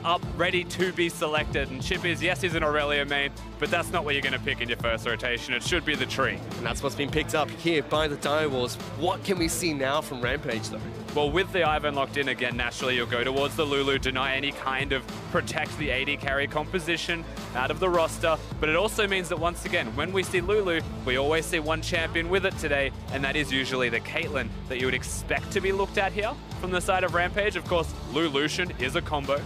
up, ready to be selected, and Chippies, yes, he's an Aurelia main, but that's not what you're going to pick in your first rotation. It should be the tree. And that's what's been picked up here by the Direwolves. What can we see now from Rampage, though? Well, with the Ivern locked in again, naturally you'll go towards the Lulu, deny any kind of protect the AD carry composition out of the roster, but it also means that once again, when we see Lulu, we always see one champion with it today, and that is usually the Caitlyn that you would expect to be looked at here from the side of Rampage. Of course, Lucian is a combo,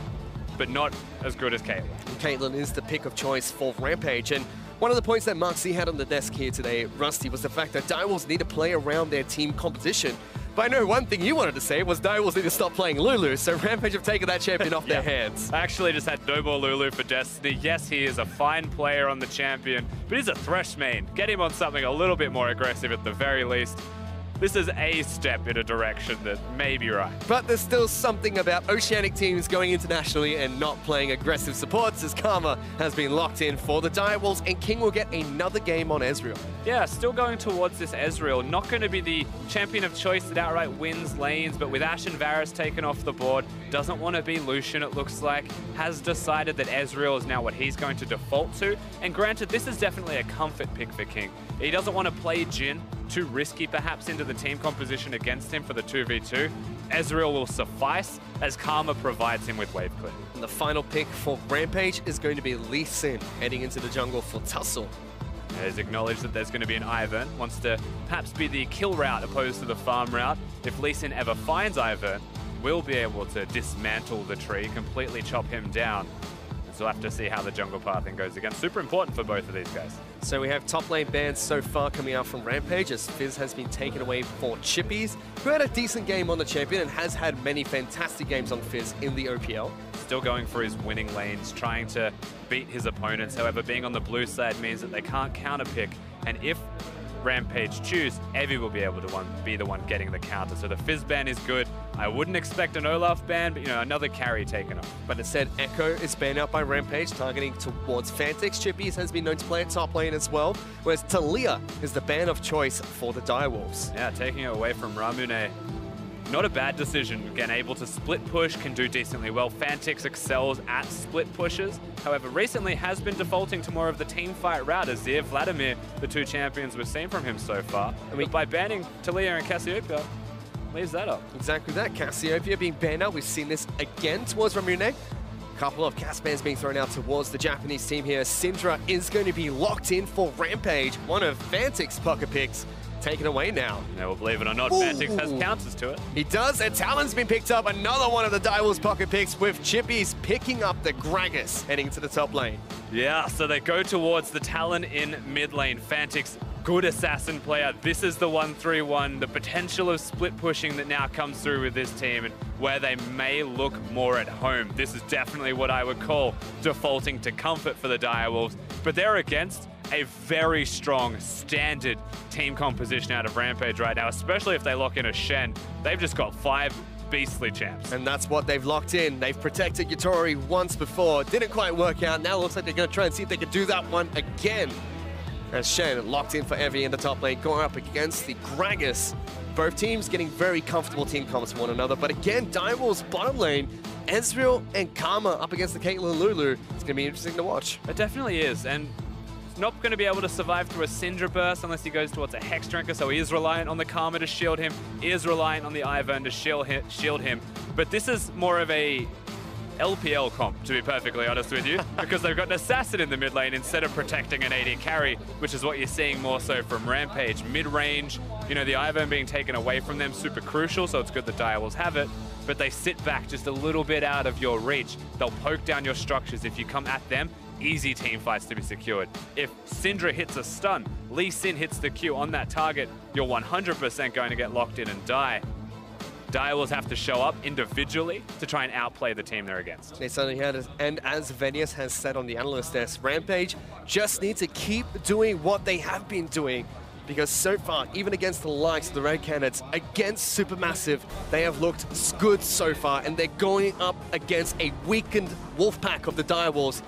but not as good as Caitlyn. Caitlyn is the pick of choice for Rampage, and one of the points that Mark C had on the desk here today, Rusty, was the fact that Direwolves need to play around their team composition. But I know one thing you wanted to say was Direwolves need to stop playing Lulu, so Rampage have taken that champion off their hands. I actually just had no more Lulu for Destiny. Yes, he is a fine player on the champion, but he's a Thresh main. Get him on something a little bit more aggressive at the very least. This is a step in a direction that may be right. But there's still something about Oceanic teams going internationally and not playing aggressive supports, as Karma has been locked in for the Direwolves, and King will get another game on Ezreal. Yeah, still going towards this Ezreal. Not going to be the champion of choice that outright wins lanes, but with Ashe and Varus taken off the board, doesn't want to be Lucian, it looks like, has decided that Ezreal is now what he's going to default to. And granted, this is definitely a comfort pick for King. He doesn't want to play Jhin, too risky perhaps into the team composition against him for the 2v2. Ezreal will suffice as Karma provides him with wave clear. And the final pick for Rampage is going to be Lee Sin heading into the jungle for Tussle. He's acknowledged that there's going to be an Ivern, wants to perhaps be the kill route opposed to the farm route. If Lee Sin ever finds Ivern, we'll be able to dismantle the tree, completely chop him down. So we'll have to see how the jungle pathing goes again. Super important for both of these guys. So we have top lane bans so far coming out from Rampage, as Fizz has been taken away for Chippies, who had a decent game on the champion and has had many fantastic games on Fizz in the OPL. Still going for his winning lanes, trying to beat his opponents. However, being on the blue side means that they can't counterpick. And if Rampage choose, Evie will be able to be the one getting the counter. So the Fizz ban is good. I wouldn't expect an Olaf ban, but you know, another carry taken off. But instead, Echo is banned out by Rampage, targeting towards Fantix. Chippies has been known to play at top lane as well, whereas Talia is the ban of choice for the Direwolves. Yeah, taking it away from Ramune. Not a bad decision. Again, able to split push, can do decently well. Fantix excels at split pushes. However, recently has been defaulting to more of the team fight route, as Zir, Vladimir, the two champions we've seen from him so far. I mean, by banning Talia and Cassiopeia, leaves that up. Exactly that. Cassiopeia being banned out. We've seen this again towards Ramune. A couple of cast bans being thrown out towards the Japanese team here. Syndra is going to be locked in for Rampage. One of Fantix's pocket picks taken away now. No, well, believe it or not, Fantix has counters to it. He does, and Talon's been picked up. Another one of the Direwolves pocket picks, with Chippies picking up the Gragas heading to the top lane. Yeah, so they go towards the Talon in mid lane. Fantix, good assassin player. This is the 1-3-1, the potential of split pushing that now comes through with this team, and where they may look more at home. This is definitely what I would call defaulting to comfort for the Direwolves, but they're against a very strong standard team composition out of Rampage right now, especially if they lock in a Shen. They've just got 5 beastly champs. And that's what they've locked in. They've protected Yatori once before. Didn't quite work out. Now it looks like they're going to try and see if they can do that one again. As Shen locked in for Evie in the top lane, going up against the Gragas. Both teams getting very comfortable team comps with one another. But again, Direwolves bottom lane, Ezreal and Karma up against the Caitlyn Lulu. It's going to be interesting to watch. It definitely is. And not going to be able to survive through a Syndra burst unless he goes towards a Hex Drinker, so he is reliant on the Karma to shield him, he is reliant on the Ivern to shield him. But this is more of a LPL comp, to be perfectly honest with you, because they've got an assassin in the mid lane instead of protecting an AD carry, which is what you're seeing more so from Rampage. Mid-range, you know, the Ivern being taken away from them, super crucial, so it's good that Direwolves have it, but they sit back just a little bit out of your reach. They'll poke down your structures if you come at them. Easy team fights to be secured. If Syndra hits a stun, Lee Sin hits the Q on that target, you're 100% going to get locked in and die. Direwolves have to show up individually to try and outplay the team they're against. They certainly had, and as Venius has said on the analyst desk, Rampage just need to keep doing what they have been doing, because so far, even against the likes of the Red Canids, against Supermassive, they have looked good so far, and they're going up against a weakened Wolfpack of the Direwolves,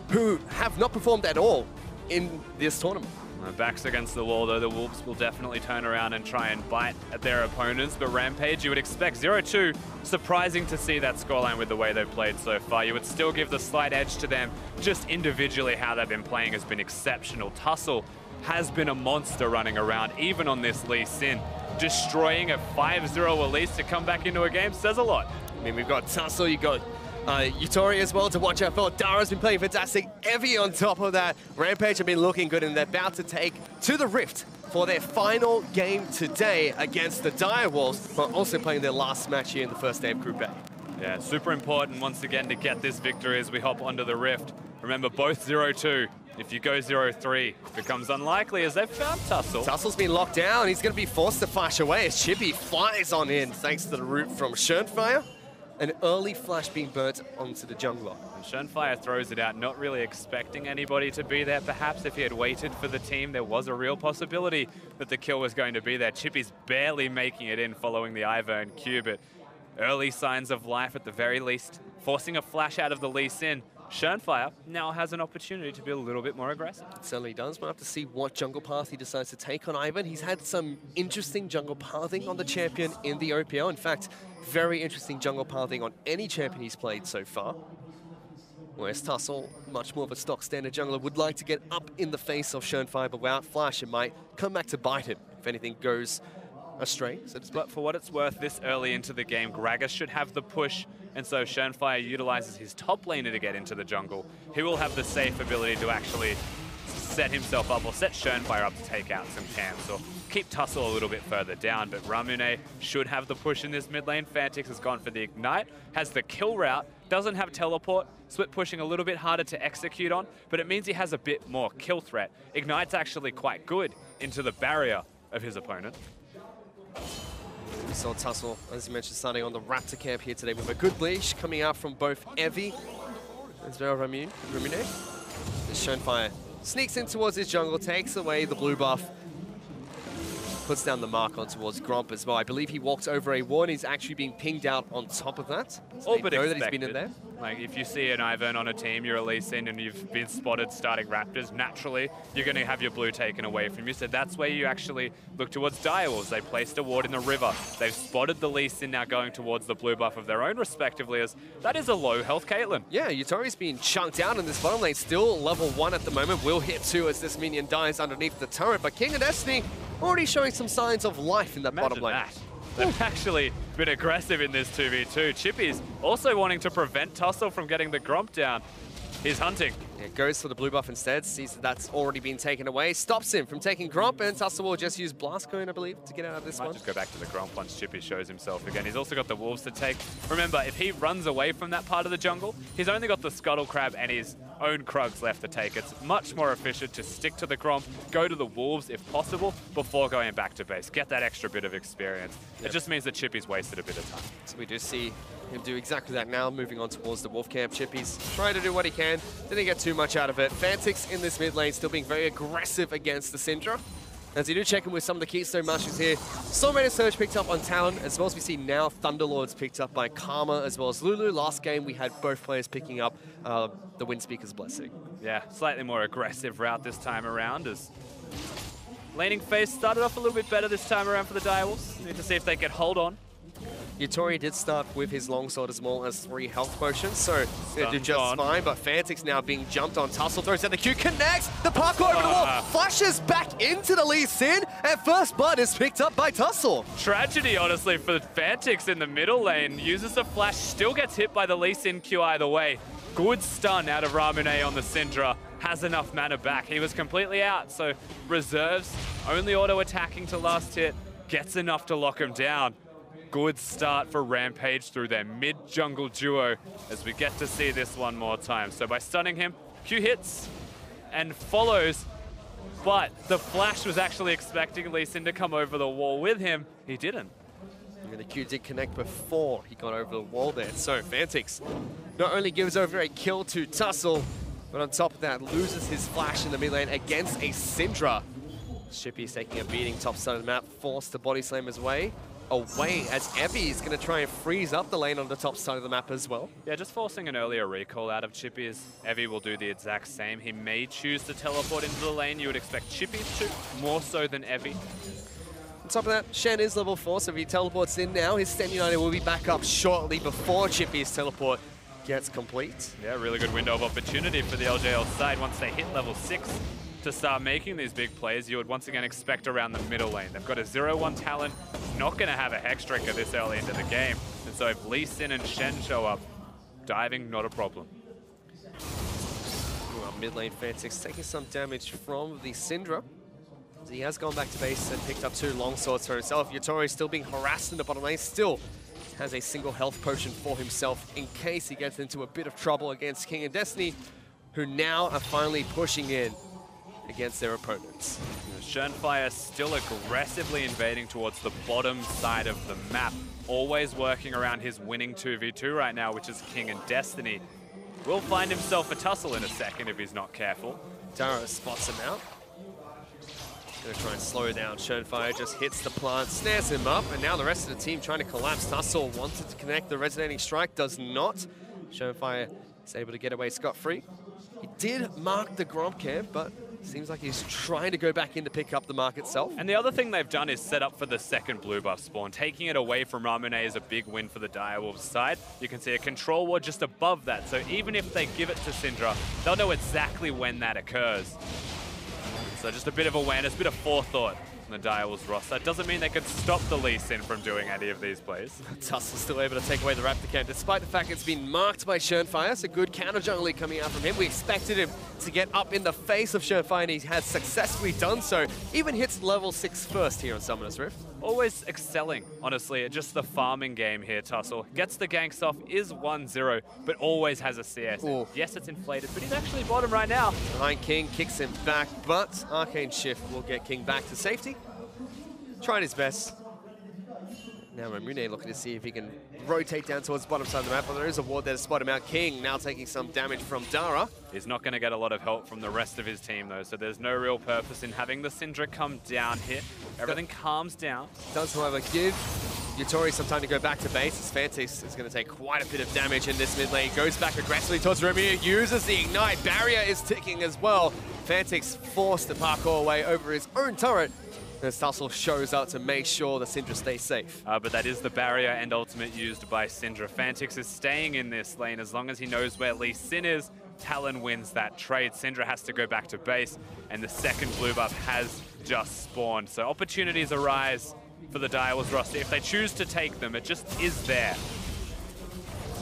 who have not performed at all in this tournament. Backs against the wall, though. The Wolves will definitely turn around and try and bite at their opponents. But Rampage, you would expect 0-2. Surprising to see that scoreline with the way they've played so far. You would still give the slight edge to them. Just individually, how they've been playing has been exceptional. Tussle has been a monster running around, even on this Lee Sin. Destroying a 5-0 Elise to come back into a game says a lot. I mean, we've got Tussle, you've got Yutori as well to watch out for. Dara's been playing fantastic. Evie on top of that. Rampage have been looking good, and they're about to take to the Rift for their final game today against the Direwolves, but also playing their last match here in the first day of Group A. Yeah, super important once again to get this victory as we hop onto the Rift. Remember, both 0-2. If you go 0-3, it becomes unlikely as they've found Tussle. Tussle's been locked down. He's going to be forced to flash away as Chippy flies on in thanks to the root from Schönfire. An early flash being burnt onto the jungler. And Schönfire throws it out, not really expecting anybody to be there. Perhaps if he had waited for the team, there was a real possibility that the kill was going to be there. Chippy's barely making it in following the Ivern Q, but early signs of life at the very least, forcing a flash out of the Lee Sin. Schönfire now has an opportunity to be a little bit more aggressive. It certainly does. We'll have to see what jungle path he decides to take on Ivern. He's had some interesting jungle pathing on the champion in the OPL. In fact, very interesting jungle pathing on any champion he's played so far. Whereas Tussle, much more of a stock standard jungler, would like to get up in the face of Schönfire, but without flash, it might come back to bite him if anything goes astray, so to speak. But for what it's worth, this early into the game, Gragas should have the push, and so Schönfire utilizes his top laner to get into the jungle. He will have the safe ability to actually set himself up, or set Schönfire up to take out some camps, or keep Tussle a little bit further down. But Ramune should have the push in this mid lane. Fantix has gone for the Ignite, has the kill route, doesn't have teleport. Split pushing a little bit harder to execute on, but it means he has a bit more kill threat. Ignite's actually quite good into the barrier of his opponent. We saw Tussle, as you mentioned, starting on the Raptor camp here today with a good leash coming out from both Evie as well as Ramune. Schönfire sneaks in towards his jungle, takes away the blue buff, puts down the mark on towards Gromp as well. I believe he walks over a wall and he's actually being pinged out on top of that. So All but know expected. that he's been in there. Like, if you see an Ivern on a team, you're a Lee Sin and you've been spotted starting Raptors, naturally, you're going to have your blue taken away from you. So that's where you actually look towards Direwolves. They placed a ward in the river. They've spotted the Lee Sin now going towards the blue buff of their own, respectively, as that is a low health Caitlyn. Yeah, Yutori's been chunked out in this bottom lane, still level 1 at the moment. Will hit 2 as this minion dies underneath the turret, but King of Destiny already showing some signs of life in that bottom lane. That. They've actually been aggressive in this 2v2. Chippy's also wanting to prevent Tussle from getting the Gromp down. He's hunting. Yeah, goes for the blue buff instead, sees that that's already been taken away, stops him from taking Gromp, and Tussle will just use Blast Cone, I believe, to get out of this one. Might just go back to the Gromp once Chippy shows himself again. He's also got the Wolves to take. Remember, if he runs away from that part of the jungle, he's only got the Scuttle Crab and his own Krugs left to take. It's much more efficient to stick to the Gromp, go to the Wolves if possible, before going back to base. Get that extra bit of experience. Yep. It just means that Chippy's wasted a bit of time. So we do see him do exactly that now, moving on towards the Wolf camp. Chippy's trying to do what he can, didn't get too much out of it. Fantix in this mid lane still being very aggressive against the Syndra. As you do check in with some of the Keystone Mushrooms here, Soulmaker Surge picked up on Talon, as well as we see now Thunderlords picked up by Karma, as well as Lulu. Last game we had both players picking up the Windspeaker's Blessing. Yeah, slightly more aggressive route this time around, as laning phase started off a little bit better this time around for the Direwolves. Need to see if they can hold on. Yutori did start with his longsword as well as 3 health potions, so they did just fine, but Fantix now being jumped on. Tussle throws out the Q, connects, the parkour over the wall, flashes back into the Lee Sin, and first blood is picked up by Tussle. Tragedy, honestly, for Fantix in the middle lane. Uses the flash, still gets hit by the Lee Sin Q either way. Good stun out of Ramune on the Syndra. Has enough mana back. He was completely out, so reserves, only auto-attacking to last hit, gets enough to lock him down. Good start for Rampage through their mid-jungle duo as we get to see this one more time. So by stunning him, Q hits and follows, but the flash was actually expecting Lee Sin to come over the wall with him. He didn't. And the Q did connect before he got over the wall there. So Fantix not only gives over a kill to Tussle, but on top of that loses his flash in the mid lane against a Syndra. Chippy's taking a beating top side of the map, forced to body slam his way. away as Evie is going to try and freeze up the lane on the top side of the map as well. Yeah, just forcing an earlier recall out of Chippy is Evie will do the exact same. He may choose to teleport into the lane. You would expect Chippy to, more so than Evie. On top of that, Shen is level 4, so if he teleports in now, his Sten United will be back up shortly before Chippy's teleport gets complete. Yeah, really good window of opportunity for the LJL side. Once they hit level 6 to start making these big plays, you would once again expect around the middle lane. They've got a 0-1 Talon, not going to have a Hex Drinker this early into the game. And so if Lee Sin and Shen show up, diving, not a problem. Well, mid lane Fantix taking some damage from the Syndra. He has gone back to base and picked up 2 longswords for himself. Yatori still being harassed in the bottom lane, still has a single health potion for himself in case he gets into a bit of trouble against King and Destiny, who now are finally pushing in against their opponents. Shenfire still aggressively invading towards the bottom side of the map, always working around his winning 2v2 right now, which is King and Destiny. Will find himself a tussle in a second if he's not careful. Dara spots him out. Gonna try and slow down. Shenfire just hits the plant, snares him up, and now the rest of the team trying to collapse. Tussle wanted to connect the resonating strike, does not. Shenfire is able to get away scot-free. He did mark the Gromp camp, but seems like he's trying to go back in to pick up the mark itself. And the other thing they've done is set up for the second blue buff spawn. Taking it away from Ramune is a big win for the Direwolves side. You can see a control ward just above that, so even if they give it to Syndra, they'll know exactly when that occurs. So just a bit of awareness, a bit of forethought on the Direwolves roster. Doesn't mean they could stop the Lee Sin from doing any of these plays. Tussle's still able to take away the Raptor camp, despite the fact it's been marked by Shenfire. It's a good counter jungler coming out from him. We expected him to get up in the face of Shenfire, and he has successfully done so. Even hits level 6 first here on Summoner's Rift. Always excelling, honestly, at just the farming game here, Tussle. Gets the ganks off, is 1-0, but always has a CS. Yes, it's inflated, but he's actually bottom right now. Behind King, kicks him back, but Arcane Shift will get King back to safety. Trying his best. Now Ramune looking to see if he can rotate down towards the bottom side of the map, but there is a ward there to spot him out. King now taking some damage from Dara. He's not going to get a lot of help from the rest of his team, though, so there's no real purpose in having the Syndra come down here. Everything calms down. Does, however, give Yatori some time to go back to base, as Fantix is going to take quite a bit of damage in this mid lane. Goes back aggressively towards Ramune, uses the Ignite. Barrier is ticking as well. Fantix forced to parkour away over his own turret, as Tussle shows up to make sure the Syndra stays safe. But that is the barrier and ultimate used by Syndra. Fantix is staying in this lane as long as he knows where Lee Sin is. Talon wins that trade. Syndra has to go back to base, and the second blue buff has just spawned. So opportunities arise for the Direwolves roster. If they choose to take them, it just is there.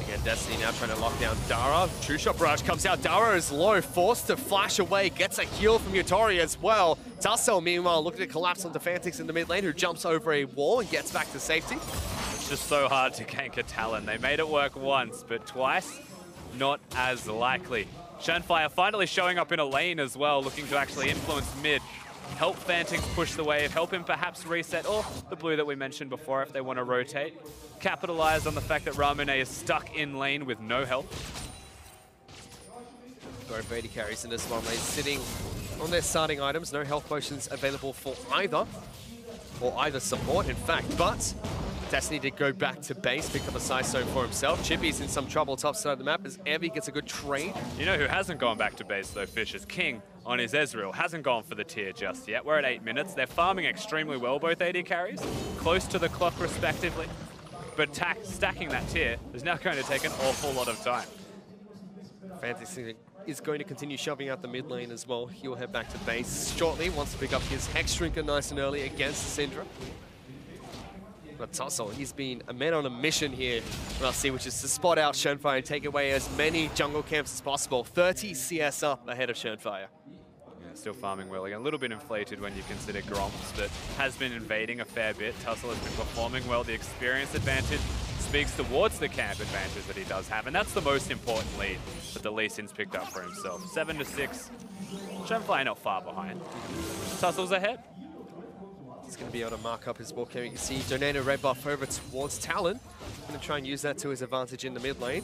Again, Destiny now trying to lock down Dara. True Shot Barrage comes out. Dara is low, forced to flash away. Gets a heal from Yatori as well. Tussle, meanwhile, looking to collapse onto Fantix in the mid lane, who jumps over a wall and gets back to safety. It's just so hard to gank a Talon. They made it work once, but twice, not as likely. Shenfire finally showing up in a lane as well, looking to actually influence mid. Help Fantix push the wave, help him perhaps reset, or the blue that we mentioned before if they want to rotate. Capitalize on the fact that Ramune is stuck in lane with no help. Both AD carries in this one lane sitting on their starting items. No health potions available for either, or either support, in fact. But Destiny did go back to base, pick up a Saiso for himself. Chippy's in some trouble top side of the map as Evie gets a good trade. You know who hasn't gone back to base though, Fish, is King on his Ezreal. Hasn't gone for the tier just yet. We're at 8 minutes. They're farming extremely well, both AD carries. Close to the clock respectively. But stacking that tier is now going to take an awful lot of time. Fantix is going to continue shoving out the mid lane as well. He'll head back to base shortly, wants to pick up his Hex Drinker nice and early against Syndra. But Tussle, he's been a man on a mission here, which is to spot out Shenfire and take away as many jungle camps as possible. 30 CS up ahead of Shenfire. Yeah, still farming well again. A little bit inflated when you consider Gromps, but has been invading a fair bit. Tussle has been performing well. The experience advantage speaks towards the camp advantage that he does have, and that's the most important lead that the Lee Sin's picked up for himself. 7-6. Shenfire not far behind. Tussle's ahead. He's going to be able to mark up his ball carrier. You can see Donate a red buff over towards Talon. Going to try and use that to his advantage in the mid lane.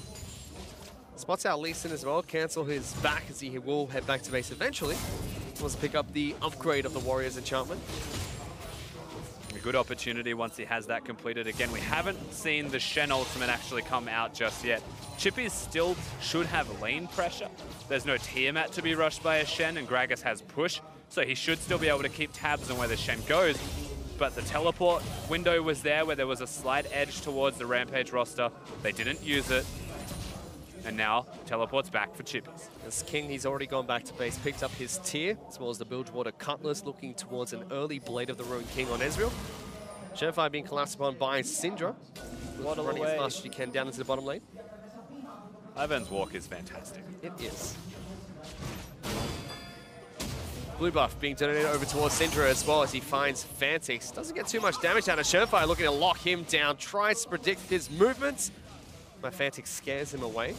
Spots out Lee Sin as well. Cancel his back as he will head back to base eventually. Wants to pick up the upgrade of the Warrior's enchantment. A good opportunity once he has that completed. Again, we haven't seen the Shen ultimate actually come out just yet. Chippy still should have lane pressure. There's no Tiamat to be rushed by a Shen, and Gragas has push, so he should still be able to keep tabs on where the Shen goes. But the teleport window was there where there was a slight edge towards the Rampage roster. They didn't use it. And now teleports back for Chippies. As King, he's already gone back to base, picked up his tier, as well as the Bilgewater Cutlass, looking towards an early Blade of the Ruined King on Ezreal. Shenfire being collapsed upon by Syndra. Running as fast as you can down into the bottom lane. Ivan's walk is fantastic. It is. Blue buff being donated over towards Syndra as well as he finds Fantix. Doesn't get too much damage out of Shenfire, looking to lock him down, tries to predict his movements. But Fantix scares him away.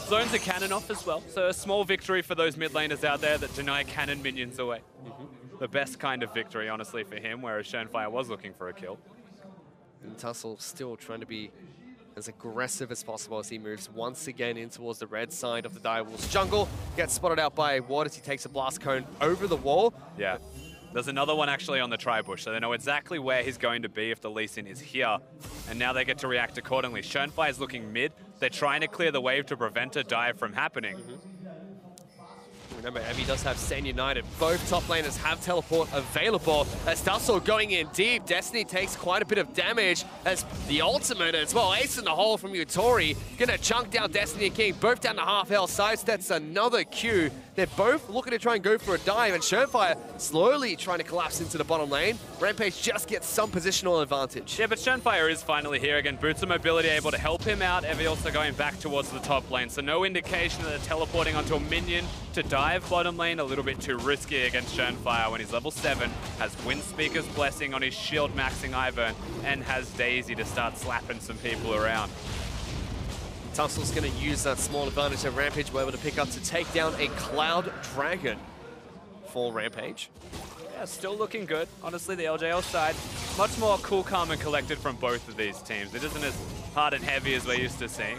Zones a cannon off as well, so a small victory for those mid laners out there that deny cannon minions away. The best kind of victory, honestly, for him, whereas Shenfire was looking for a kill. And Tussle still trying to be as aggressive as possible as he moves once again in towards the red side of the Direwolves jungle. Gets spotted out by Ward as he takes a blast cone over the wall. Yeah. There's another one actually on the tri-bush, so they know exactly where he's going to be if the Lee Sin is here. And now they get to react accordingly. Shenfire is looking mid. They're trying to clear the wave to prevent a dive from happening. Remember, Evie does have Stan United. Both top laners have teleport available. As Tussle going in deep, Destiny takes quite a bit of damage as the ultimate as well. Ace in the hole from Yutori. Gonna chunk down Destiny and King, both down to half health. Sidesteps another Q. They're both looking to try and go for a dive, and Shenfire slowly trying to collapse into the bottom lane. Rampage just gets some positional advantage. Yeah, but Shenfire is finally here again. Boots of mobility able to help him out. Evie also going back towards the top lane, so no indication that they're teleporting onto a minion to dive bottom lane. A little bit too risky against Shenfire when he's level 7, has Windspeaker's Blessing on his shield maxing Ivern, and has Daisy to start slapping some people around. Tussle's going to use that small advantage that Rampage were able to pick up to take down a Cloud Dragon for Rampage. Yeah, still looking good. Honestly, the LJL side, much more cool, calm, and collected from both of these teams. It isn't as hard and heavy as we're used to seeing.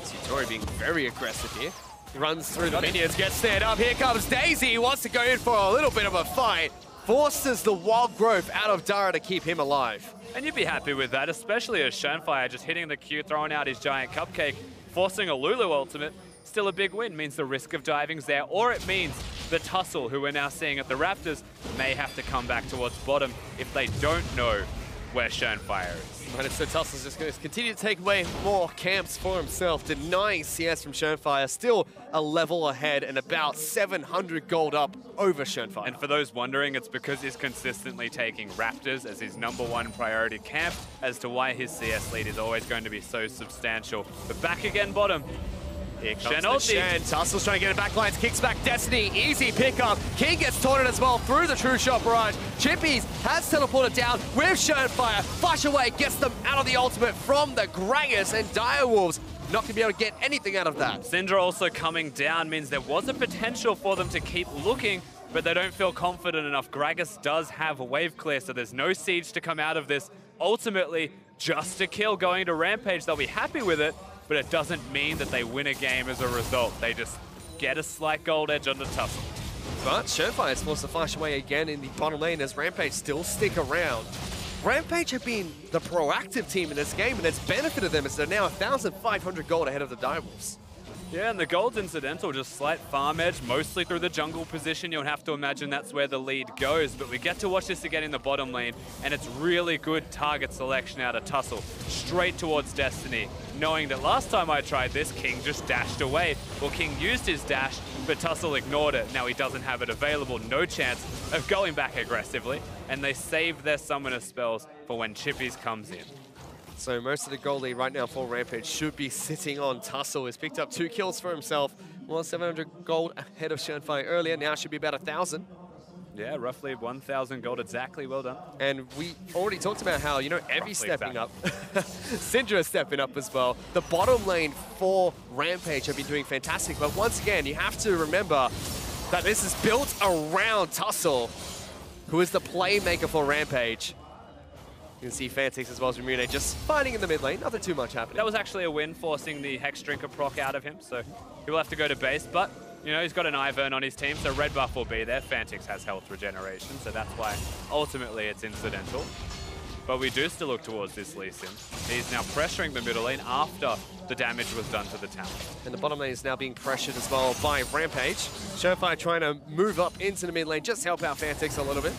Yutori being very aggressive here. Runs through the minions, gets stand up. Here comes Daisy. He wants to go in for a little bit of a fight. Forces the wild growth out of Dara to keep him alive. And you'd be happy with that, especially as Shenfire just hitting the Q, throwing out his giant cupcake, forcing a Lulu ultimate. Still a big win, means the risk of diving's there, or it means the Tussle, who we're now seeing at the Raptors, may have to come back towards bottom if they don't know where Shenfire is. And so Tussle's just going to continue to take away more camps for himself, denying CS from Shenfire. Still a level ahead and about 700 gold up over Shenfire. And for those wondering, it's because he's consistently taking Raptors as his #1 priority camp as to why his CS lead is always going to be so substantial. But back again bottom. Here comes Shen. Tussle's trying to get it back lines, kicks back Destiny, easy pickup. King gets taunted as well through the True Shot barrage. Chippies has teleported down with Shenfire. Flash away, gets them out of the ultimate from the Gragas, and Direwolves not going to be able to get anything out of that. Syndra also coming down means there was a potential for them to keep looking, but they don't feel confident enough. Gragas does have a wave clear, so there's no siege to come out of this. Ultimately, just a kill going to Rampage. They'll be happy with it, but it doesn't mean that they win a game as a result. They just get a slight gold edge on the Tussle. But Shenfire is forced to flash away again in the bottom lane as Rampage still stick around. Rampage have been the proactive team in this game, and it's benefited them as they're now 1,500 gold ahead of the Direwolves. Yeah, and the gold's incidental, just slight farm edge, mostly through the jungle position. You'll have to imagine that's where the lead goes, but we get to watch this again in the bottom lane, and it's really good target selection out of Tussle, straight towards Destiny, knowing that last time I tried this, King just dashed away. Well, King used his dash, but Tussle ignored it. Now he doesn't have it available, no chance of going back aggressively, and they saved their summoner spells for when Chippies comes in. So most of the goal lead right now for Rampage should be sitting on Tussle. He's picked up 2 kills for himself. Well, 700 gold ahead of Shenfire earlier. Now should be about 1,000. Yeah, roughly 1,000 gold exactly. Well done. And we already talked about how, you know, Evie's stepping up. Syndra stepping up as well. The bottom lane for Rampage have been doing fantastic. But once again, you have to remember that this is built around Tussle, who is the playmaker for Rampage. You can see Fantix as well as Remune just fighting in the mid lane. Nothing too much happening. That was actually a win, forcing the Hex Drinker proc out of him, so he will have to go to base. But You know, he's got an Ivern on his team, so red buff will be there. Fantix has health regeneration, so that's why ultimately it's incidental. But we do still look towards this Lee Sin. He's now pressuring the middle lane after the damage was done to the tower. And the bottom lane is now being pressured as well by Rampage. Surefire trying to move up into the mid lane, just help out Fantix a little bit.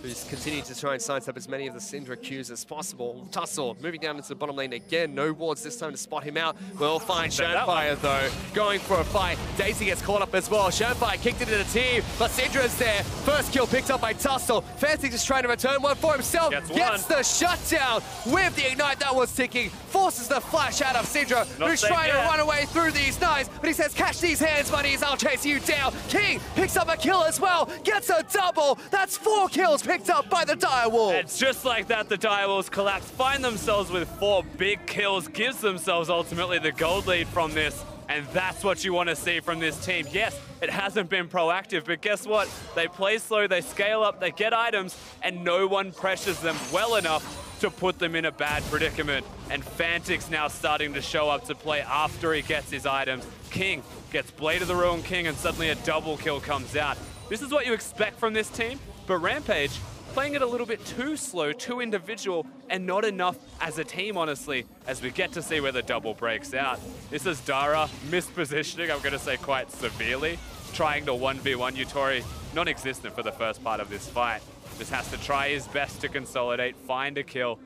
Who's continuing to try and sidestep as many of the Syndra Qs as possible. Tussle moving down into the bottom lane again. No wards this time to spot him out. We'll find Surefire though, going for a fight. Daisy gets caught up as well. Surefire kicked into the team, but Syndra's there. First kill picked up by Tussle. Fantix is trying to return one for himself. Gets the shutdown with the ignite that was ticking. Forces the flash out of Syndra, who's trying to run away through these knives, but he says, catch these hands, buddies, I'll chase you down. King picks up a kill as well, gets a double. That's 4 kills picked up by the Direwolves. And just like that, the Direwolves collapse, find themselves with 4 big kills, gives themselves ultimately the gold lead from this, and that's what you want to see from this team. Yes, it hasn't been proactive, but guess what? They play slow, they scale up, they get items, and no one pressures them well enough to put them in a bad predicament. And Fantix now starting to show up to play after he gets his items. King gets Blade of the Ruin King, and suddenly a double kill comes out. This is what you expect from this team, but Rampage playing it a little bit too slow, too individual, and not enough as a team, honestly, as we get to see where the double breaks out. This is Dara mispositioning, I'm going to say quite severely, trying to 1v1 Yutori, non-existent for the first part of this fight. Just has to try his best to consolidate, find a kill.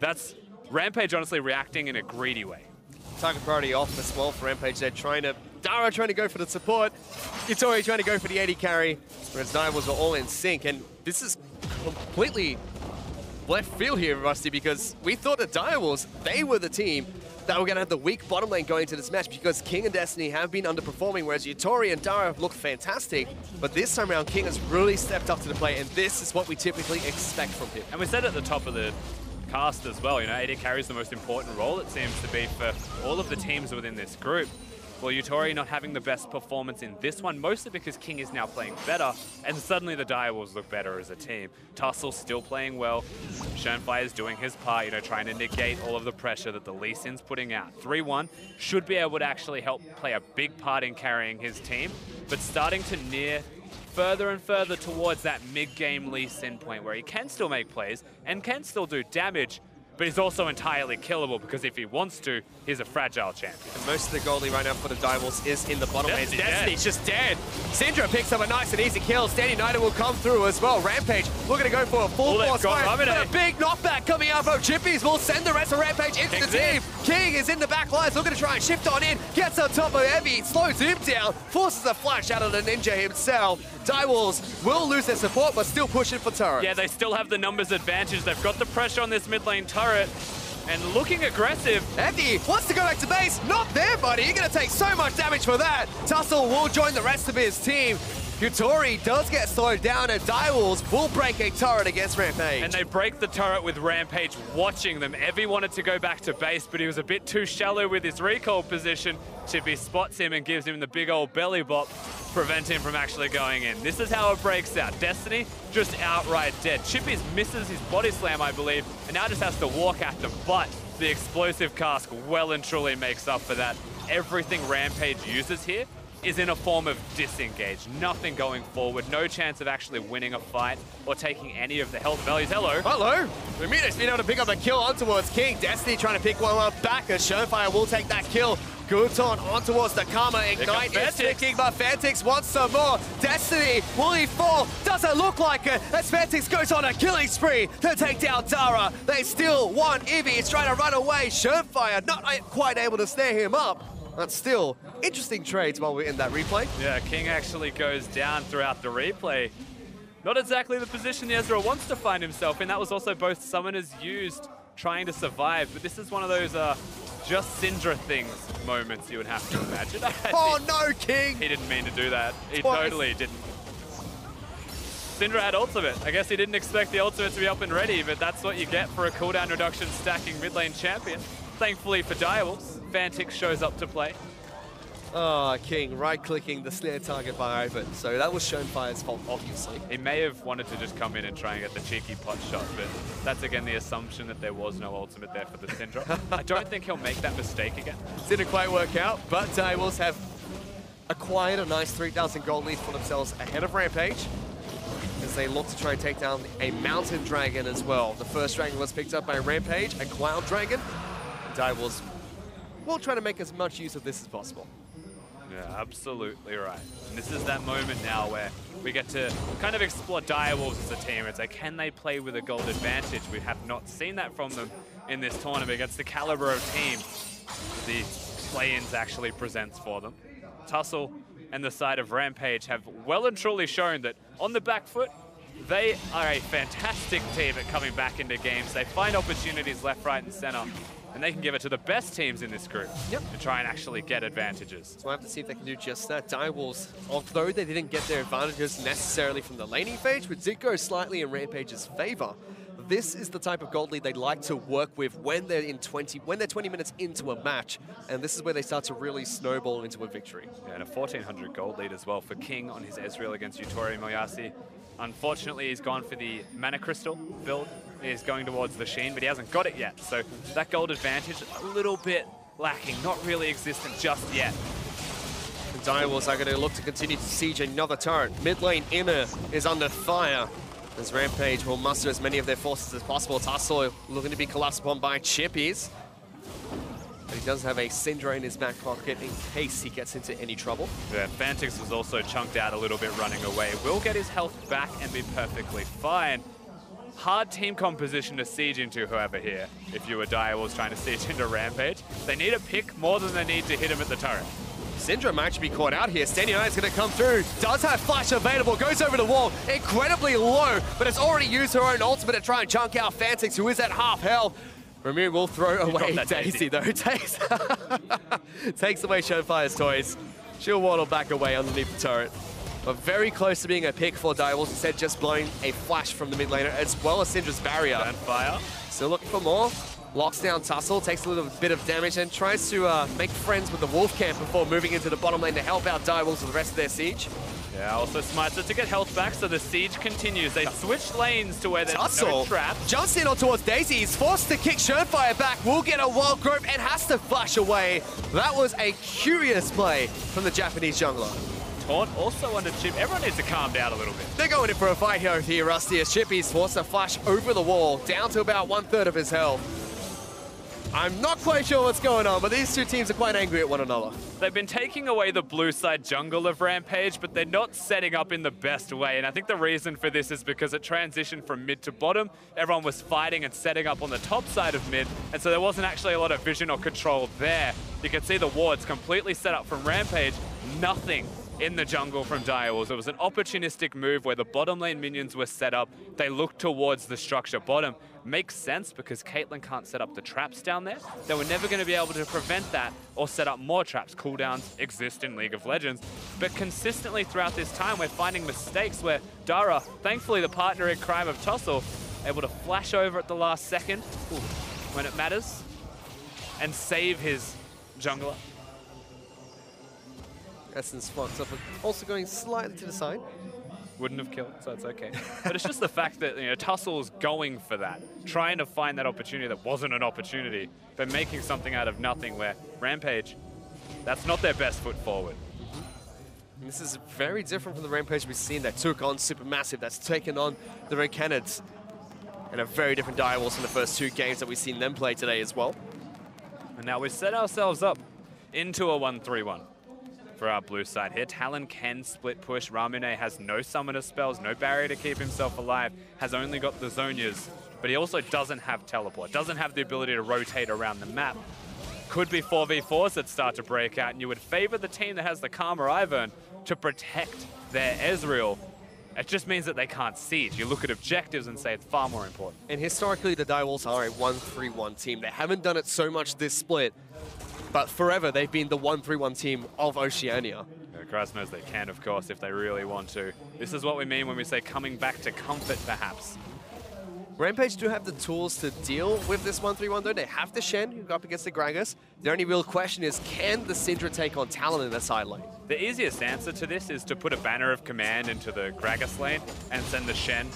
That's Rampage honestly reacting in a greedy way. Target priority off as well for Rampage. They're Dara trying to go for the support, Yutori trying to go for the AD carry, whereas Direwolves are all in sync, and this is completely left field here, Rusty, because we thought that Direwolves, they were the team that were going to have the weak bottom lane going into this match because King and Destiny have been underperforming, whereas Yutori and Dara look fantastic, but this time around King has really stepped up to the plate, and this is what we typically expect from him. And we said at the top of the cast as well, you know, AD carry is the most important role, it seems to be, for all of the teams within this group. Well, Yutori not having the best performance in this one, mostly because King is now playing better, and suddenly the Direwolves look better as a team. Tussle still playing well. Shernfire is doing his part, you know, trying to negate all of the pressure that the Lee Sin's putting out. 3-1 should be able to actually help play a big part in carrying his team, but starting to near further and further towards that mid-game Lee Sin point where he can still make plays and can still do damage, but he's also entirely killable because if he wants to, he's a fragile champion. And most of the goalie right now for the Direwolves is in the bottom lane. Destiny's just dead. Syndra picks up a nice and easy kill. Stand United will come through as well. Rampage looking to go for a full force fire. But a big knockback coming out from Chippies will send the rest of Rampage into the team. King is in the back lines, looking to try and shift on in. Gets on top of Heavy, slows him down, forces a flash out of the Ninja himself. Direwolves will lose their support, but still pushing for turret. Yeah, they still have the numbers advantage. They've got the pressure on this mid lane turret. And looking aggressive. Heavy wants to go back to base. Not there, buddy. You're going to take so much damage for that. Tussle will join the rest of his team. Yutori does get slowed down, and Direwolves will break a turret against Rampage. And they break the turret with Rampage watching them. Evie wanted to go back to base, but he was a bit too shallow with his recall position. Chippy spots him and gives him the big old belly bop, prevent him from actually going in. This is how it breaks out. Destiny just outright dead. Chippy misses his body slam, I believe, and now just has to walk at them. But the explosive cask well and truly makes up for that. Everything Rampage uses here is in a form of disengage. Nothing going forward. No chance of actually winning a fight or taking any of the health values. Hello. Hello. Ramirez being able to pick up a kill on towards King. Destiny trying to pick one up back as Shernfire will take that kill. Guton on towards the Karma. Ignite is ticking, but Fantix wants some more. Destiny, will he fall? Doesn't look like it, as Fantix goes on a killing spree to take down Dara. They still want Ivy. He's trying to run away. Shernfire not quite able to snare him up. But still, interesting trades while we're in that replay. Yeah, King actually goes down throughout the replay. Not exactly the position the Ezreal wants to find himself in. That was also both summoners used trying to survive, but this is one of those just Syndra things moments you would have to imagine. Oh no, King! He didn't mean to do that. He Twice. Totally didn't. Syndra had ultimate. I guess he didn't expect the ultimate to be up and ready, but that's what you get for a cooldown reduction stacking mid lane champion. Thankfully for Direwolves, Fantix shows up to play. Oh, King right-clicking the snare target by Ivan. So that was Shernfire's fault, obviously. He may have wanted to just come in and try and get the cheeky pot shot, but that's again the assumption that there was no ultimate there for the Syndra. I don't think he'll make that mistake again. Didn't quite work out, but Direwolves have acquired a nice 3,000 gold lead for themselves ahead of Rampage, as they look to try and take down a mountain dragon as well. The first dragon was picked up by Rampage, a cloud dragon. Direwolves will try to make as much use of this as possible. Yeah, absolutely right. And this is that moment now where we get to kind of explore Direwolves as a team. It's like, can they play with a gold advantage? We have not seen that from them in this tournament against the caliber of team the play-ins actually presents for them. Tussle and the side of Rampage have well and truly shown that on the back foot, they are a fantastic team at coming back into games. They find opportunities left, right, and center, and they can give it to the best teams in this group to try and actually get advantages. So we'll have to see if they can do just that. Direwolves, although they didn't get their advantages necessarily from the laning phase, which did go slightly in Rampage's favor, this is the type of gold lead they like to work with when they're 20 minutes into a match, and this is where they start to really snowball into a victory. Yeah, and a 1,400 gold lead as well for King on his Ezreal against Yutori Moyasi. Unfortunately, he's gone for the Mana Crystal build. He's going towards the Sheen, but he hasn't got it yet. So that gold advantage, a little bit lacking, not really existent just yet. The Direwolves are going to look to continue to siege another turret. Mid lane Inner is under fire, as Rampage will muster as many of their forces as possible. Tussle looking to be collapsed upon by Chippies. But he does have a Syndra in his back pocket in case he gets into any trouble. Yeah, Fantix was also chunked out a little bit running away. Will get his health back and be perfectly fine. Hard team composition to siege into, however, here. If you were Direwolves trying to siege into Rampage, they need a pick more than they need to hit him at the turret. Syndra might actually be caught out here. Stenia is going to come through. Does have flash available. Goes over the wall. Incredibly low, but has already used her own ultimate to try and chunk out Fantix, who is at half health. Ramu will throw away Daisy, though. Takes away Shofire's toys. She'll waddle back away underneath the turret. But very close to being a pick for Direwolves, instead just blowing a flash from the mid laner, as well as Syndra's barrier. And fire. Still looking for more. Locks down Tussle, takes a little bit of damage, and tries to make friends with the Wolf Camp before moving into the bottom lane to help out Direwolves with the rest of their siege. Yeah, also smites it to get health back, so the siege continues. They switch lanes to where there's no traps. Jumps in on towards Daisy. He's forced to kick Shurnfire back. Will get a wild growth and has to flash away. That was a curious play from the Japanese jungler. Taunt also under Chip. Everyone needs to calm down a little bit. They're going in for a fight here, Rusty, as Chippy's forced to flash over the wall, down to about 1/3 of his health. I'm not quite sure what's going on, but these two teams are quite angry at one another. They've been taking away the blue side jungle of Rampage, but they're not setting up in the best way. And I think the reason for this is because it transitioned from mid to bottom. Everyone was fighting and setting up on the top side of mid, and so there wasn't actually a lot of vision or control there. You can see the wards completely set up from Rampage. Nothing in the jungle from Direwolves. It was an opportunistic move where the bottom lane minions were set up. They looked towards the structure bottom. Makes sense because Caitlyn can't set up the traps down there. They were never going to be able to prevent that or set up more traps. Cooldowns exist in League of Legends. But consistently throughout this time, we're finding mistakes where Dara, thankfully the partner in crime of Tussle, able to flash over at the last second when it matters and save his jungler. Essence flux up, also going slightly to the side. Wouldn't have killed, so it's okay. But it's just the fact that, you know, Tussle's going for that, trying to find that opportunity that wasn't an opportunity, but making something out of nothing where Rampage, that's not their best foot forward. And this is very different from the Rampage we've seen that took on Supermassive, that's taken on the Red Canids, and a very different Direwolves from the first two games that we've seen them play today as well. And now we've set ourselves up into a 1-3-1. For our blue side here, Talon can split push. Ramune has no summoner spells, no barrier to keep himself alive, has only got the Zonias, but he also doesn't have teleport, doesn't have the ability to rotate around the map. Could be 4v4s that start to break out, and you would favor the team that has the Karma Ivern to protect their Ezreal. It just means that they can't siege. You look at objectives and say it's far more important. And historically, the Direwolves are a 1-3-1 team. They haven't done it so much this split, but forever they've been the 1-3-1 team of Oceania. Yeah, Christ knows they can, of course, if they really want to. This is what we mean when we say coming back to comfort, perhaps. Rampage do have the tools to deal with this 1-3-1 though. They have the Shen, who go up against the Gragas. The only real question is, can the Syndra take on Talon in the side lane? The easiest answer to this is to put a banner of command into the Gragas lane and send the Shen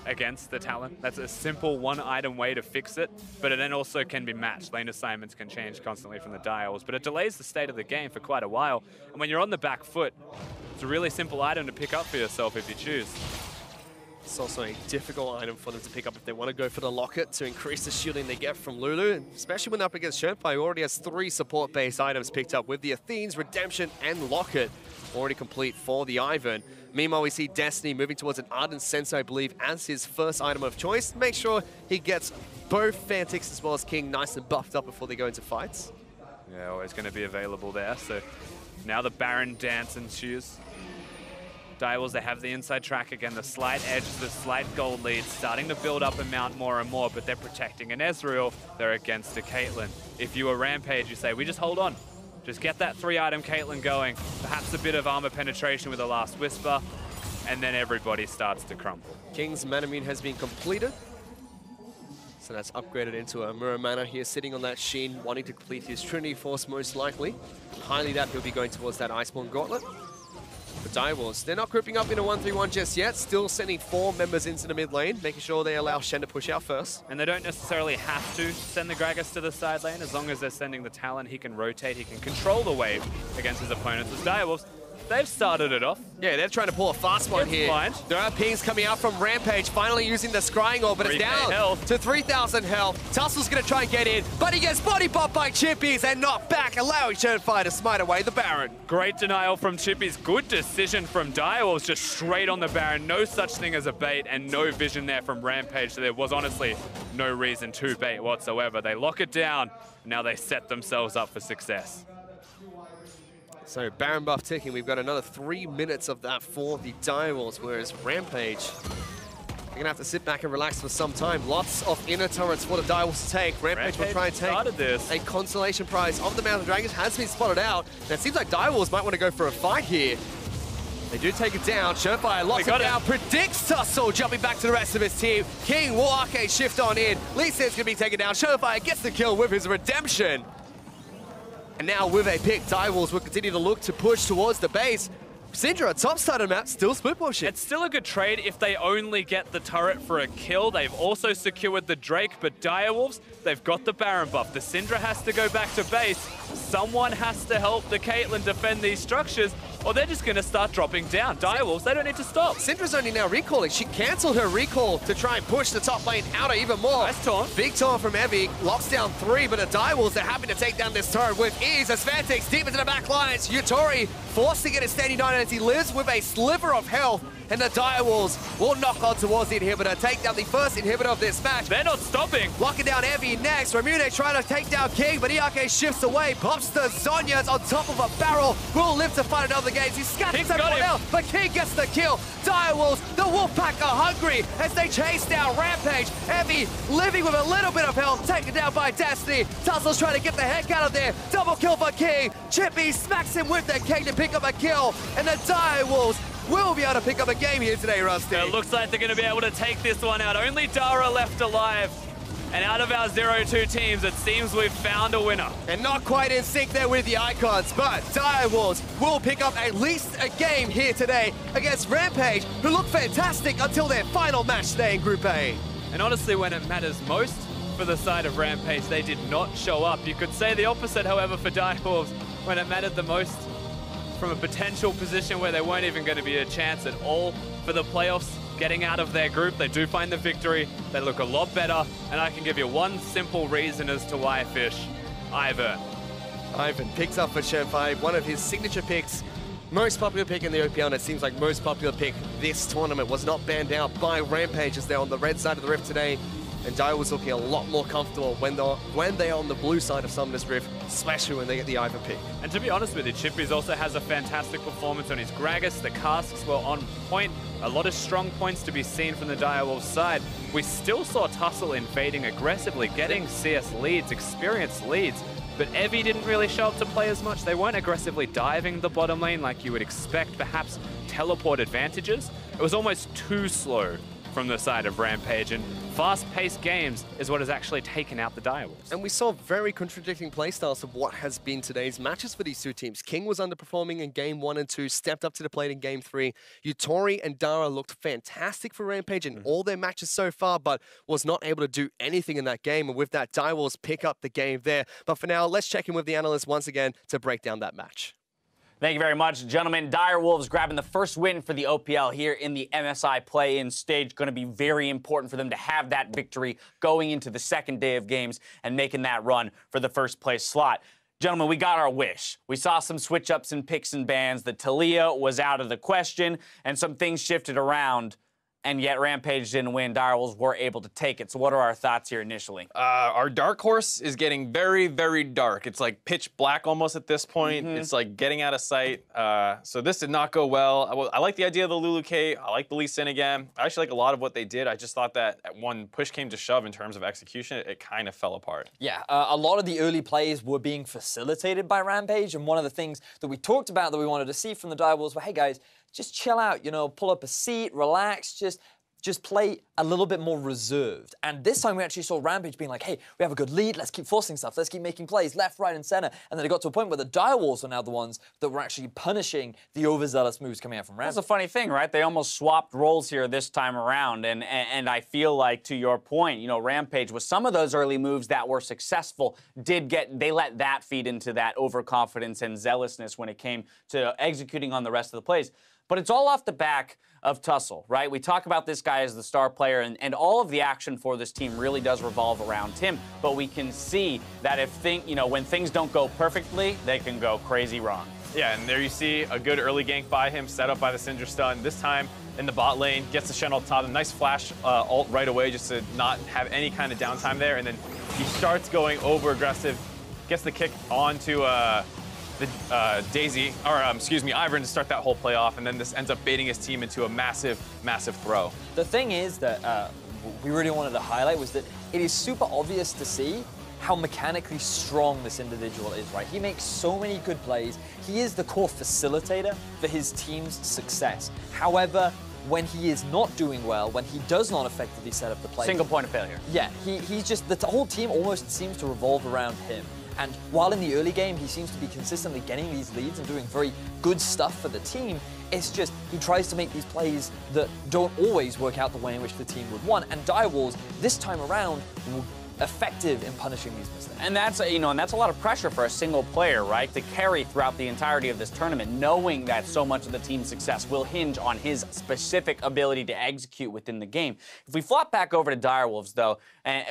against the Talon. That's a simple one-item way to fix it, but it then also can be matched. Lane assignments can change constantly from the dials, but it delays the state of the game for quite a while. And when you're on the back foot, it's a really simple item to pick up for yourself if you choose. It's also a difficult item for them to pick up if they want to go for the Locket to increase the shielding they get from Lulu, especially when up against Shenpai, who already has 3 support-based items picked up with the Athene's Redemption and Locket already complete for the Ivern. Meanwhile, we see Destiny moving towards an Ardent Sensei, I believe, as his first item of choice. Make sure he gets both Fantix as well as King nice and buffed up before they go into fights. Yeah, always going to be available there. So now the Baron dance ensues. Direwolves, they have the inside track again, the slight edge, the slight gold lead, starting to build up and mount more and more, but they're protecting an Ezreal, they're against a Caitlyn. If you were Rampage, you say, we just hold on. Just get that 3-item Caitlyn going, perhaps a bit of armor penetration with the last Whisper, and then everybody starts to crumble. King's Manamune has been completed. So that's upgraded into a Mirror Mana here, sitting on that Sheen, wanting to complete his Trinity Force most likely. Highly that he'll be going towards that Iceborne Gauntlet. The Direwolves, they're not grouping up in a 1-3-1 just yet, still sending 4 members into the mid lane, making sure they allow Shen to push out first. And they don't necessarily have to send the Gragas to the side lane. As long as they're sending the Talon, he can rotate, he can control the wave against his opponents. As Direwolves, they've started it off. Yeah, they're trying to pull a fast one here. Blind. There are pings coming out from Rampage, finally using the Scrying Orb, but it's down to 3,000 health. Tussel's going to try and get in, but he gets body popped by Chippies and knocked back, allowing Shenpai to smite away the Baron. Great denial from Chippies. Good decision from Direwolves, just straight on the Baron. No such thing as a bait and no vision there from Rampage. So there was honestly no reason to bait whatsoever. They lock it down. Now they set themselves up for success. So Baron buff ticking, we've got another 3 minutes of that for the Direwolves, whereas Rampage, they're going to have to sit back and relax for some time. Lots of inner turrets for the Direwolves to take. Rampage will try and take a consolation prize of the Mountain Dragons, has been spotted out. And it seems like Direwolves might want to go for a fight here. They do take it down. Shenpai locks it down, predicts Tussle, jumping back to the rest of his team. King will arcade shift on in. Lee Sin's going to be taken down. Shenpai gets the kill with his Redemption. And now with a pick, Direwolves will continue to look to push towards the base. Syndra, top side of the map, still split pushing. It's still a good trade if they only get the turret for a kill. They've also secured the Drake, but Direwolves, they've got the Baron buff. The Syndra has to go back to base. Someone has to help the Caitlyn defend these structures, or they're just going to start dropping down. Direwolves, they don't need to stop. Syndra's only now recalling. She cancelled her recall to try and push the top lane outer even more. Nice taunt. Big taunt from Evie, locks down 3, but the Direwolves are happy to take down this turret with ease as Fantix deep into the back lines. Yutori forced to get a standing 9 as he lives with a sliver of health, and the Direwolves will knock on towards the inhibitor, take down the first inhibitor of this match. They're not stopping. Locking down Evie next. Ramune trying to take down King, but ERK shifts away, pops the Zhonya's on top of a barrel. Will live to fight another game. He scatters everyone else, but King gets the kill. Direwolves, the Wolfpack are hungry as they chase down Rampage. Evie living with a little bit of health, taken down by Destiny. Tussle's trying to get the heck out of there. Double kill for King. Chippy smacks him with the King to pick up a kill, and the Direwolves will be able to pick up a game here today, Rusty. It looks like they're going to be able to take this one out. Only Dara left alive. And out of our 0-2 teams, it seems we've found a winner. And not quite in sync there with the Icons, but Direwolves will pick up at least a game here today against Rampage, who look fantastic until their final match today in Group A. And honestly, when it matters most for the side of Rampage, they did not show up. You could say the opposite, however, for Direwolves, when it mattered the most from a potential position where there weren't even going to be a chance at all for the playoffs. Getting out of their group, they do find the victory. They look a lot better, and I can give you one simple reason as to why, Fish. Ivern picks up for Shenpai, one of his signature picks. Most popular pick in the OPL, and it seems like most popular pick this tournament was not banned out by Rampage as they're on the red side of the Rift today. And Dio was looking a lot more comfortable when they're on the blue side of Summoner's Rift, especially when they get the Ivern pick. And to be honest with you, Chippies also has a fantastic performance on his Gragas. The casks were on point. A lot of strong points to be seen from the Direwolves side. We still saw Tussle invading aggressively, getting CS leads, experienced leads. But Evie didn't really show up to play as much. They weren't aggressively diving the bottom lane like you would expect, perhaps teleport advantages. It was almost too slow from the side of Rampage, and fast-paced games is what has actually taken out the Direwolves. And we saw very contradicting playstyles of what has been today's matches for these two teams. King was underperforming in game 1 and 2, stepped up to the plate in game 3. Yutori and Dara looked fantastic for Rampage in all their matches so far, but was not able to do anything in that game. And with that, Direwolves pick up the game there. But for now, let's check in with the analysts once again to break down that match. Thank you very much, gentlemen. Direwolves grabbing the first win for the OPL here in the MSI play-in stage. Going to be very important for them to have that victory going into the second day of games and making that run for the first place slot. Gentlemen, we got our wish. We saw some switch-ups and picks and bans. The Talia was out of the question, and some things shifted around. And yet Rampage didn't win. Direwolves were able to take it. So what are our thoughts here initially? Our dark horse is getting very, very dark. It's like pitch black almost at this point. It's like getting out of sight. So this did not go well. I like the idea of the Lulu K. I like the Lee Sin again. I actually like a lot of what they did. I just thought that when push came to shove in terms of execution, it kind of fell apart. Yeah, a lot of the early plays were being facilitated by Rampage. And one of the things that we talked about that we wanted to see from the Direwolves were, hey guys, just chill out, you know, pull up a seat, relax, just play a little bit more reserved. And this time we actually saw Rampage being like, hey, we have a good lead, let's keep forcing stuff, let's keep making plays left, right, and center. And then it got to a point where the Direwolves were now the ones that were actually punishing the overzealous moves coming out from Rampage. That's a funny thing, right? They almost swapped roles here this time around. And I feel like, to your point, you know, Rampage, with some of those early moves that were successful, they let that feed into that overconfidence and zealousness when it came to executing on the rest of the plays. But it's all off the back of Tussle, right? We talk about this guy as the star player, and all of the action for this team really does revolve around him. But we can see that when things don't go perfectly, they can go crazy wrong. Yeah, and there you see a good early gank by him, set up by the Syndra stun. This time in the bot lane, gets the Shen ult top, a nice flash ult right away just to not have any kind of downtime there. And then he starts going over aggressive, gets the kick onto Daisy, or excuse me, Ivern to start that whole play off, and then this ends up baiting his team into a massive, massive throw. The thing is that we really wanted to highlight was that it is super obvious to see how mechanically strong this individual is, right? He makes so many good plays. He is the core facilitator for his team's success. However, when he is not doing well, when he does not effectively set up the play. Single point of failure. Yeah, he's just, the whole team almost seems to revolve around him. And while in the early game, he seems to be consistently getting these leads and doing very good stuff for the team, it's just he tries to make these plays that don't always work out the way in which the team would want. And Direwolves, this time around, were effective in punishing these mistakes. And that's, and that's a lot of pressure for a single player, right? To carry throughout the entirety of this tournament, knowing that so much of the team's success will hinge on his specific ability to execute within the game. If we flop back over to Direwolves, though,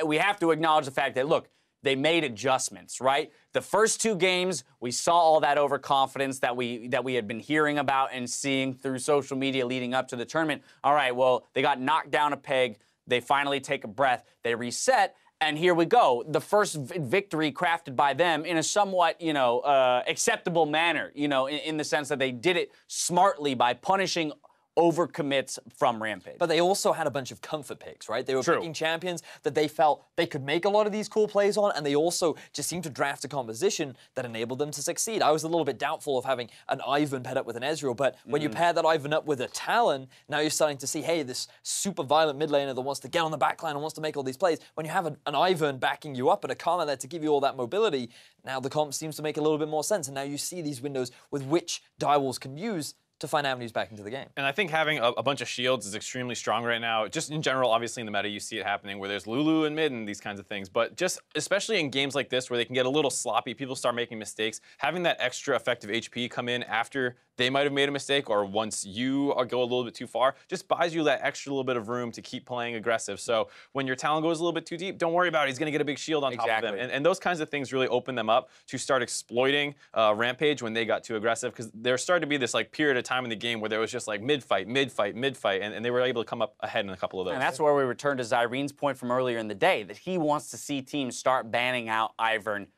we have to acknowledge the fact that, look, they made adjustments, right? The first two games, we saw all that overconfidence that we had been hearing about and seeing through social media leading up to the tournament. All right, well, they got knocked down a peg. They finally take a breath. They reset, and here we go. The first victory crafted by them in a somewhat, acceptable manner, in the sense that they did it smartly by punishing overcommits from Rampage. But they also had a bunch of comfort picks, right? They were picking champions that they felt they could make a lot of these cool plays on, and they also just seemed to draft a composition that enabled them to succeed. I was a little bit doubtful of having an Ivern paired up with an Ezreal, but when you pair that Ivern up with a Talon, now you're starting to see, hey, this super violent mid laner that wants to get on the backline and wants to make all these plays. When you have an Ivern backing you up and a Karma there to give you all that mobility, now the comp seems to make a little bit more sense, and now you see these windows with which Direwolves can use to find avenues back into the game. And I think having a bunch of shields is extremely strong right now. Just in general, obviously in the meta, you see it happening where there's Lulu and mid and these kinds of things. But just especially in games like this where they can get a little sloppy, people start making mistakes, having that extra effective HP come in after they might have made a mistake or once you go a little bit too far, just buys you that extra little bit of room to keep playing aggressive. So when your Talon goes a little bit too deep, don't worry about it. He's going to get a big shield on top of them. And those kinds of things really open them up to start exploiting Rampage when they got too aggressive, because there started to be this period of time in the game where there was just mid-fight, and they were able to come up ahead in a couple of those. And that's where we return to Zyrene's point from earlier in the day, that he wants to see teams start banning out Ivern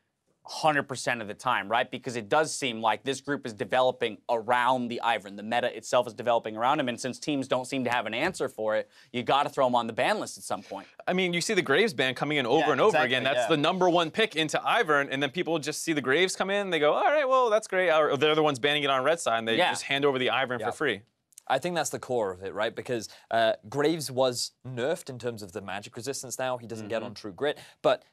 100% of the time, right? Because it does seem like this group is developing around the Ivern. The meta itself is developing around him, and since teams don't seem to have an answer for it, you got to throw him on the ban list at some point. I mean, you see the Graves ban coming in over and over again. That's the #1 pick into Ivern, and then people just see the Graves come in, they go, all right, well, that's great. Or they're the ones banning it on red side, and they just hand over the Ivern for free. I think that's the core of it, right? Because Graves was nerfed in terms of the magic resistance now. He doesn't get on True Grit, but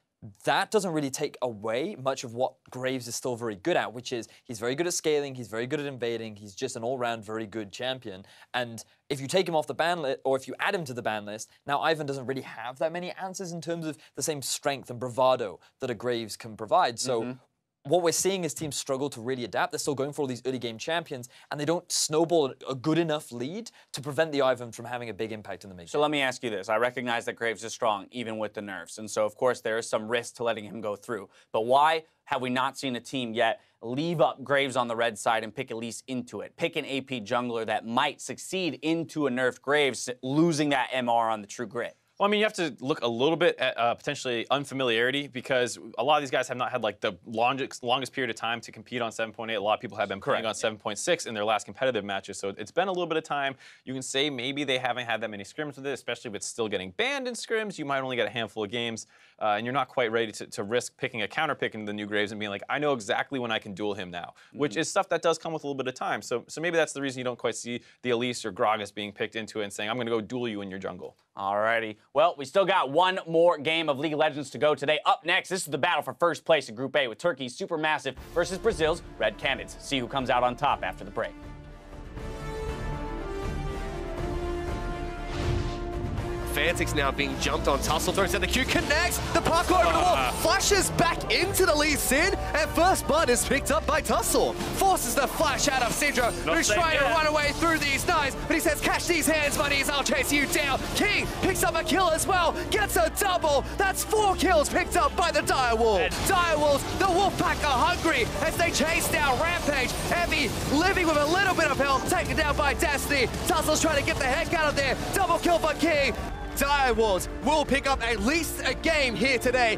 that doesn't really take away much of what Graves is still very good at, which is he's very good at scaling, he's very good at invading, he's just an all-round very good champion. And if you take him off the ban list, or if you add him to the ban list, now Ivan doesn't really have that many answers in terms of the same strength and bravado that a Graves can provide. So what we're seeing is teams struggle to really adapt. They're still going for all these early game champions, and they don't snowball a good enough lead to prevent the Ivan from having a big impact in the mid. So let me ask you this. I recognize that Graves is strong, even with the nerfs. And so, of course, there is some risk to letting him go through. But why have we not seen a team yet leave up Graves on the red side and pick at least into it? Pick an AP jungler that might succeed into a nerfed Graves, losing that MR on the True Grit. Well, I mean, you have to look a little bit at potentially unfamiliarity, because a lot of these guys have not had like the longest period of time to compete on 7.8. A lot of people have been playing on 7.6 in their last competitive matches, so it's been a little bit of time. You can say maybe they haven't had that many scrims with it, especially if it's still getting banned in scrims. You might only get a handful of games, and you're not quite ready to risk picking a counter pick into the new Graves and being like, I know exactly when I can duel him now, which is stuff that does come with a little bit of time. So maybe that's the reason you don't quite see the Elise or Gragas being picked into it and saying, I'm going to go duel you in your jungle. Alrighty. Well, we still got one more game of League of Legends to go today. Up next, this is the battle for first place in Group A with Turkey's Supermassive versus Brazil's Red Canids. See who comes out on top after the break. Fantix now being jumped on. Tussle throws at the Q, connects, the parkour over the wall, flashes back into the Lee Sin, and first blood is picked up by Tussle. Forces the flash out of Syndra, who's trying to run away through these knives, but he says, catch these hands, buddies, I'll chase you down. King picks up a kill as well, gets a double. That's 4 kills picked up by the Direwolf. Direwolves, the Wolfpack are hungry as they chase down Rampage. Heavy living with a little bit of health, taken down by Destiny. Tussle's trying to get the heck out of there. Double kill for King. Direwolves will pick up at least a game here today.